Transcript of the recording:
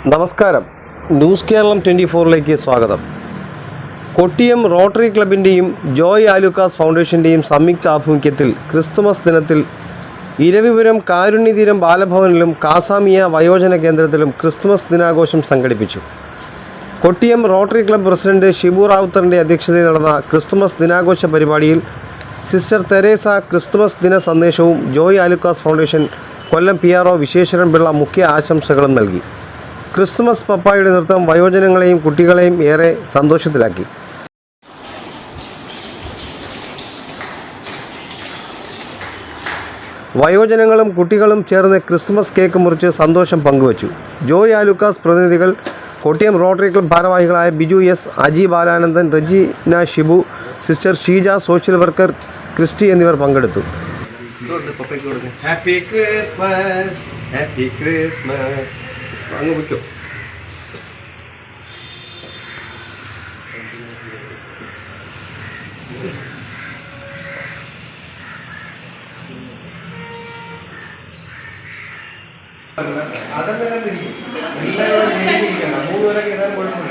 നമസ്കാരം. ന്യൂസ് കേരളം 24ലേക്ക് സ്വാഗതം. കൊട്ടിയം റോട്ടറി ക്ലബിൻ്റെയും ജോയ് ആലുക്കാസ് ഫൗണ്ടേഷൻ്റെയും സംയുക്ത ആഭിമുഖ്യത്തിൽ ക്രിസ്തുമസ് ദിനത്തിൽ ഇരവിപുരം കാരുണ്യതീരം ബാലഭവനിലും കാസാമിയ വയോജന കേന്ദ്രത്തിലും ക്രിസ്തുമസ് ദിനാഘോഷം സംഘടിപ്പിച്ചു. Kottiyam rotary club president Shibu റാവുത്തറിൻ്റെ അധ്യക്ഷതയിൽ നടന്ന ക്രിസ്തുമസ് ദിനാഘോഷ പരിപാടിയിൽ സിസ്റ്റർ തെരേസ ക്രിസ്തുമസ് ദിന സന്ദേശവും ജോയ് ആലുക്കാസ് ഫൗണ്ടേഷൻ കൊല്ലം PRO വിശ്വേശ്വരൻ പിള്ള മുഖ്യ ആശംസകളും നൽകി. ക്രിസ്തുമസ് പപ്പായുടെ നൃത്തം വയോജനങ്ങളെയും കുട്ടികളെയും ഏറെ സന്തോഷത്തിലാക്കി. വയോജനങ്ങളും കുട്ടികളും ചേർന്ന് ക്രിസ്തുമസ് കേക്ക് മുറിച്ച് സന്തോഷം പങ്കുവച്ചു. ജോയ് ആലുക്കാസ് പ്രതിനിധികൾ, കൊട്ടിയം റോട്ടറി ക്ലബ്ബ് ഭാരവാഹികളായ Biju S, Aji Balanandan, Regina Shibu, sister Sheeja, social worker Christy എന്നിവർ പങ്കെടുത്തു. Happy Christmas, happy Christmas. അങ്ങ് വയ്ക്കോ. അതെല്ലാം തിരിക്കും. എല്ലാവരും 3 പേരൊക്കെ ഇടാൻ കുഴപ്പമില്ല.